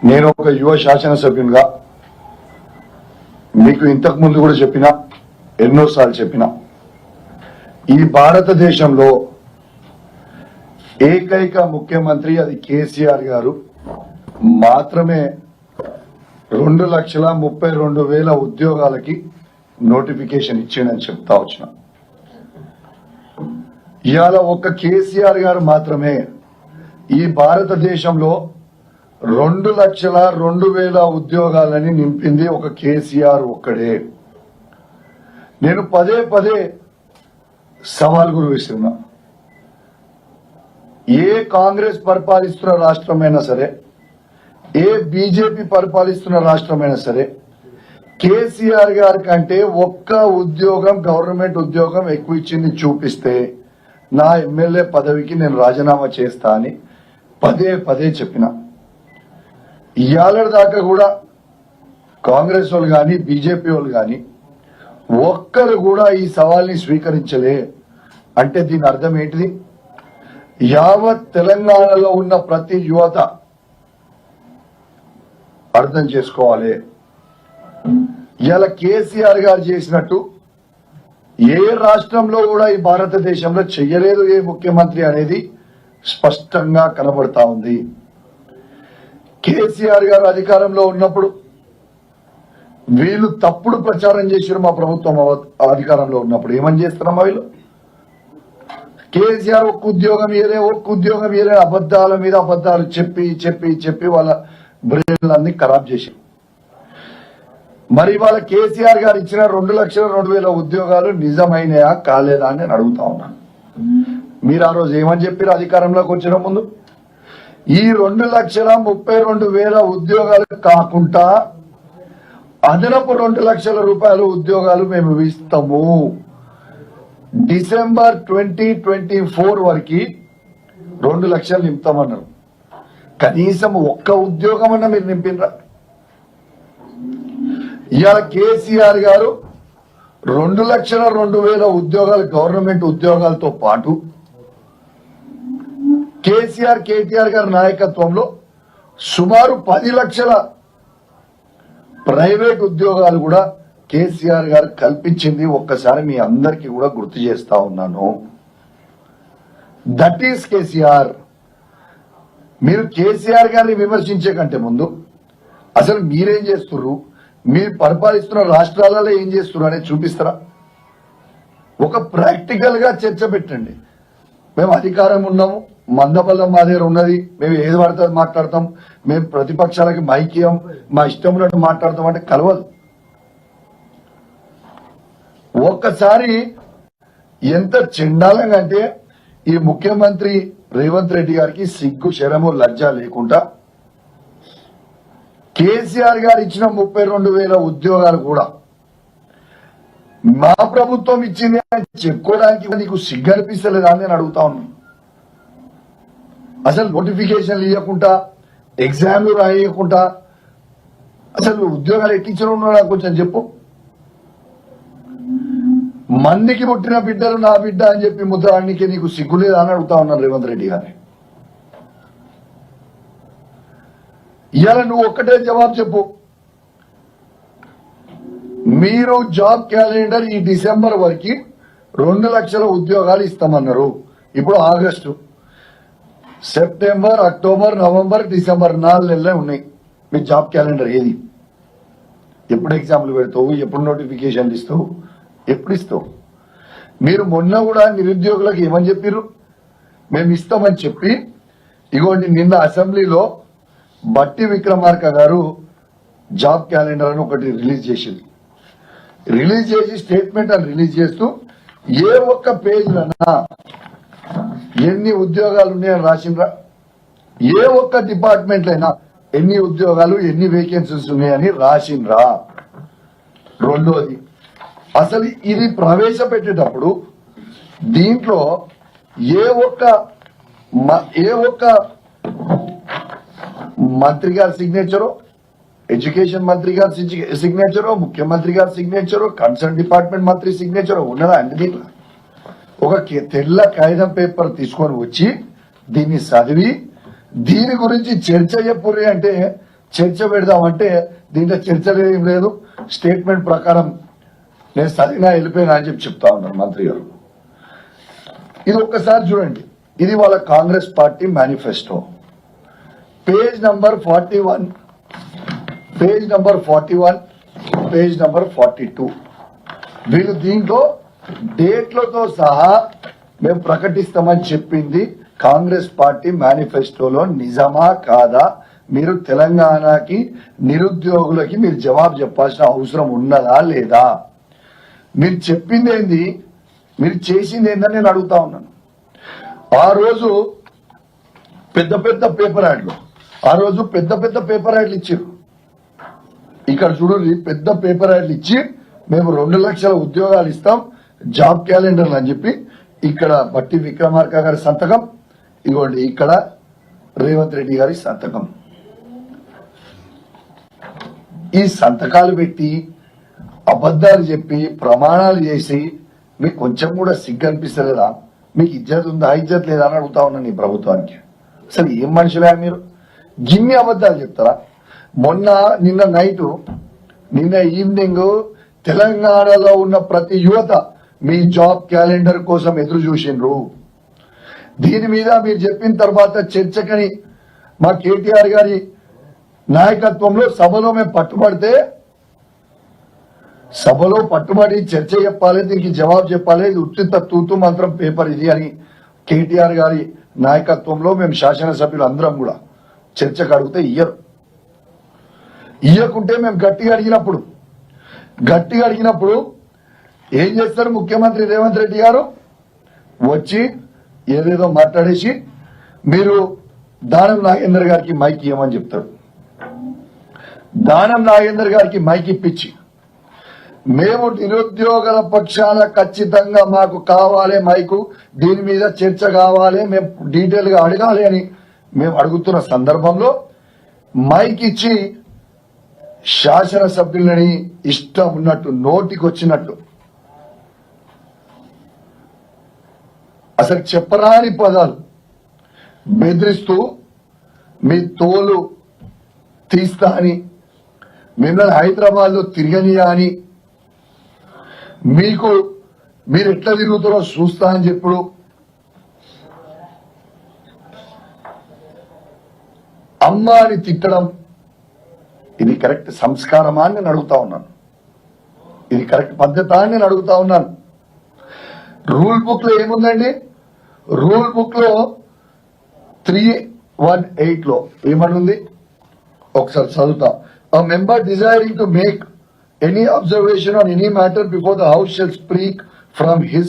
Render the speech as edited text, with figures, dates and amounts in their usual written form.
నేను ఒక యువ శాసనసభ్యునిగా మీకు ఇంతకు ముందు కూడా చెప్పినా, ఎన్నోసార్లు చెప్పినా, ఈ భారతదేశంలో ఏకైక ముఖ్యమంత్రి అది కేసీఆర్ గారు మాత్రమే 2,32,000 ఉద్యోగాలకి నోటిఫికేషన్ ఇచ్చిండని చెప్తా వచ్చిన. ఇవాళ ఒక్క కేసీఆర్ గారు మాత్రమే ఈ భారతదేశంలో 2,02,000 ఉద్యోగాలని నింపింది ఒక కేసీఆర్ ఒక్కడే. నేను పదే పదే సవాల్ గురి విస్తున్నా. ఏ కాంగ్రెస్ పరిపాలిస్తున్న రాష్ట్రమైనా సరే, ఏ బీజేపీ పరిపాలిస్తున్న రాష్ట్రమైనా సరే, కేసీఆర్ గారి కంటే ఒక్క ఉద్యోగం, గవర్నమెంట్ ఉద్యోగం ఎక్కువ ఇచ్చింది చూపిస్తే నా ఎమ్మెల్యే పదవికి నేను రాజీనామా చేస్తా అని పదే పదే చెప్పిన. ఇవాళ దాకా కూడా కాంగ్రెస్ వాళ్ళు కానీ బీజేపీ వాళ్ళు కానీ ఒక్కరు కూడా ఈ సవాల్ని స్వీకరించలే. అంటే దీని అర్థం ఏంటిది? యావత్ తెలంగాణలో ఉన్న ప్రతి యువత అర్థం చేసుకోవాలి, ఇవాళ కేసీఆర్ గారు చేసినట్టు ఏ రాష్ట్రంలో కూడా ఈ భారతదేశంలో చెయ్యలేదు ఏ ముఖ్యమంత్రి అనేది స్పష్టంగా కనబడతా ఉంది. కేసీఆర్ గారు అధికారంలో ఉన్నప్పుడు వీళ్ళు తప్పుడు ప్రచారం చేశారు. మా ప్రభుత్వం అధికారంలో ఉన్నప్పుడు ఏమని చేస్తున్నామా వీళ్ళు? కేసీఆర్ ఒక్క ఉద్యోగం ఇయలే అబద్దాల మీద అబద్దాలు చెప్పి చెప్పి చెప్పి వాళ్ళ బ్రెయిన్లన్నీ ఖరాబ్ చేసి, మరి వాళ్ళ కేసీఆర్ గారు ఇచ్చిన 2,02,000 ఉద్యోగాలు నిజమైనయా కాలేదా అని నేను అడుగుతా ఉన్నాను. మీరు ఆ రోజు ఏమని చెప్పారు అధికారంలోకి వచ్చిన ముందు? ఈ 2,32,000 ఉద్యోగాలు కాకుండా అదనపు 2 లక్షల రూపాయల ఉద్యోగాలు మేము ఇస్తాము. డిసెంబర్ 2024 వరకు 2 లక్షలు నింపుతామన్నారు. కనీసం ఒక్క ఉద్యోగం అన్నా మీరు నింపినరా? ఇవాళ కేసీఆర్ గారు 2,02,000 ఉద్యోగాలు, గవర్నమెంట్ ఉద్యోగాలతో పాటు కేటీఆర్ గారి నాయకత్వంలో సుమారు 10 లక్షల ప్రైవేట్ ఉద్యోగాలు కూడా కేసీఆర్ గారు కల్పించింది ఒక్కసారి మీ అందరికీ కూడా గుర్తు చేస్తా ఉన్నాను. That is KCR. మీరు కేసీఆర్ గారిని విమర్శించే కంటే ముందు అసలు మీరేం చేస్తున్నారు, మీరు పరిపాలిస్తున్న రాష్ట్రాలలో ఏం చేస్తున్నారు అనేది చూపిస్తారా? ఒక ప్రాక్టికల్ గా చర్చ పెట్టండి. మేము అధికారం ఉన్నాము, మందబలం మా దగ్గర ఉన్నది, మేము ఏది పడితే మాట్లాడతాం, మేము ప్రతిపక్షాలకి మైక్యం, మా ఇష్టం ఉన్నట్టు మాట్లాడతాం అంటే కలవదు. ఒక్కసారి ఎంత చెండాలంగా అంటే ఈ ముఖ్యమంత్రి రేవంత్ రెడ్డి గారికి సిగ్గు, శరము, లజ్జ లేకుండా కేసీఆర్ గారు ఇచ్చిన 32,000 ఉద్యోగాలు కూడా మా ప్రభుత్వం ఇచ్చింది అని చెప్పుకోవడానికి నీకు సిగ్గు అనిపిస్తలేదా అని నేను అడుగుతా ఉన్నాను. అసలు నోటిఫికేషన్లు ఇవ్వకుండా, ఎగ్జామ్లు రాయకుండా అసలు ఉద్యోగాలు ఎక్కించడం ఉన్నాడా కొంచెం చెప్పు. మందికి పుట్టిన బిడ్డలు నా బిడ్డ అని చెప్పి ముద్రానికి నీకు సిగ్గులేదా అని అడుగుతా ఉన్నాను రేవంత్ రెడ్డి గారిని. ఇవాళ నువ్వు ఒక్కటే జవాబు చెప్పు. మీరు జాబ్ క్యాలెండర్ ఈ డిసెంబర్ వరకు 2 లక్షల ఉద్యోగాలు ఇస్తామన్నారు. ఇప్పుడు August, September, October, November, December 4 నెలలే ఉన్నాయి. మీ జాబ్ క్యాలెండర్ ఏది? ఎప్పుడు ఎగ్జామ్లు పెడతావు? ఎప్పుడు నోటిఫికేషన్లు ఇస్తావు? ఎప్పుడు ఇస్తావు? మీరు మొన్న కూడా నిరుద్యోగులకు ఏమని చెప్పారు? మేము ఇస్తామని చెప్పి ఇగోండి నిన్న అసెంబ్లీలో బట్టి విక్రమార్క గారు జాబ్ క్యాలెండర్ అని ఒకటి రిలీజ్ చేసింది. రిలీజ్ చేసి స్టేట్మెంట్ అని రిలీజ్ చేస్తూ ఏ ఒక్క పేజ్లన్నా ఎన్ని ఉద్యోగాలు ఉన్నాయని రాసిండ్రా? ఏ ఒక్క డిపార్ట్మెంట్ అయినా ఎన్ని ఉద్యోగాలు, ఎన్ని వేకెన్సీస్ ఉన్నాయని రాసిండ్రా? రెండోది, అసలు ఇది ప్రవేశపెట్టేటప్పుడు దీంట్లో ఏ ఒక్క మంత్రి గారి సిగ్నేచరో, ఎడ్యుకేషన్ మంత్రి గారి సిగ్నేచరో, ముఖ్యమంత్రి గారి సిగ్నేచరో, కన్సర్న్ డిపార్ట్మెంట్ మంత్రి సిగ్నేచరో ఉన్నదా అండి? దీంట్లో ఒక తెల్ల కాగితం పేపర్ తీసుకొని వచ్చి దీన్ని చదివి దీని గురించి చర్చ చెప్పుర్రి అంటే చర్చ పెడదామంటే దీంట్లో చర్చలు ఏం లేదు, స్టేట్మెంట్ ప్రకారం నేను సరిగా వెళ్ళిపోయినా అని చెప్తా ఉన్నారు మంత్రి గారు. ఇది ఒక్కసారి చూడండి, ఇది వాళ్ళ Congress party manifesto, page number 41, page number 41, page number 42. వీళ్ళు దీంట్లో డేట్లతో సహా మేము ప్రకటిస్తామని చెప్పింది కాంగ్రెస్ పార్టీ మేనిఫెస్టోలో నిజమా కాదా? మీరు తెలంగాణకి నిరుద్యోగులకి మీరు జవాబు చెప్పాల్సిన అవసరం ఉన్నదా లేదా? మీరు చెప్పింది ఏంది, మీరు చేసింది ఏందని నేను అడుగుతా ఉన్నాను. ఆ రోజు పెద్ద పెద్ద పేపర్ యాడ్లు, ఆ రోజు పెద్ద పెద్ద పేపర్ యాడ్లు ఇచ్చారు. ఇక్కడ చూడండి, పెద్ద పేపర్ యాడ్లు ఇచ్చి మేము 2 లక్షల ఉద్యోగాలు ఇస్తాం, జాబ్ క్యాలెండర్లు అని చెప్పి ఇక్కడ బట్టి విక్రమార్క గారి సంతకం, ఇదిగోండి ఇక్కడ రేవంత్ రెడ్డి గారి సంతకం. ఈ సంతకాలు పెట్టి అబద్ధాలు చెప్పి ప్రమాణాలు చేసి మీకు కొంచెం కూడా సిగ్గు అనిపిస్తలేదా? మీకు ఇజ్జత్ ఉందా, ఇజ్జత్ లేదా అని అడుగుతా ఉన్నాను ఈ ప్రభుత్వానికి. అసలు ఏం మనుషులే మీరు? గిన్ని అబద్ధాలు చెప్తారా? నిన్న నైటు, నిన్న ఈవినింగ్ తెలంగాణలో ఉన్న ప్రతి యువత మీ జాబ్ క్యాలెండర్ కోసం ఎదురు చూసిండ్రు. దీని మీద మీరు చెప్పిన తర్వాత చర్చకని మా కేటీఆర్ గారి నాయకత్వంలో సభలో మేము పట్టుబడితే, సభలో పట్టుబడి చర్చ చెప్పాలి, దీనికి జవాబు చెప్పాలి, ఇది ఉచిత తూతు మంత్రం పేపర్ ఇది అని కేటీఆర్ గారి నాయకత్వంలో మేము శాసనసభ్యులు అందరం కూడా చర్చకు అడిగితే ఇయ్యకుంటే మేము గట్టిగా అడిగినప్పుడు ఏం చేస్తారు ముఖ్యమంత్రి రేవంత్ రెడ్డి గారు? వచ్చి ఏదేదో మాట్లాడేసి మీరు దానం నాగేందర్ గారికి మైక్ ఇవ్వమని చెప్తారు. దానం నాగేందర్ గారికి మైక్ ఇప్పించి మేము నిరుద్యోగుల పక్షాన ఖచ్చితంగా మాకు కావాలి మైకు, దీని మీద చర్చ కావాలి, మేము డీటెయిల్ గా అడగాలి అని మేము అడుగుతున్న సందర్భంలో మైక్ ఇచ్చి శాసనసభ్యులని ఇష్టం ఉన్నట్టు నోటికొచ్చినట్టు అసలు చెప్పరాని పదాలు బెదిరిస్తూ మీ తోలు తీస్తా అని, మిమ్మల్ని హైదరాబాద్ లో తిరగనియా అని, మీరు ఎట్లా తిరుగుతారో చూస్తా అని చెప్పుడు, అమ్మ అని తిట్టడం, ఇది కరెక్ట్ సంస్కారమా అని నేను అడుగుతా ఉన్నాను. ఇది కరెక్ట్ పద్ధత అని నేను అడుగుతా ఉన్నాను. రూల్ బుక్ లో ఏముందండి? రూల్ బుక్ లో 318 లో ఏమనుంది ఒకసారి చదువుతా. A member desiring to make any observation on any matter before the House shall speak from his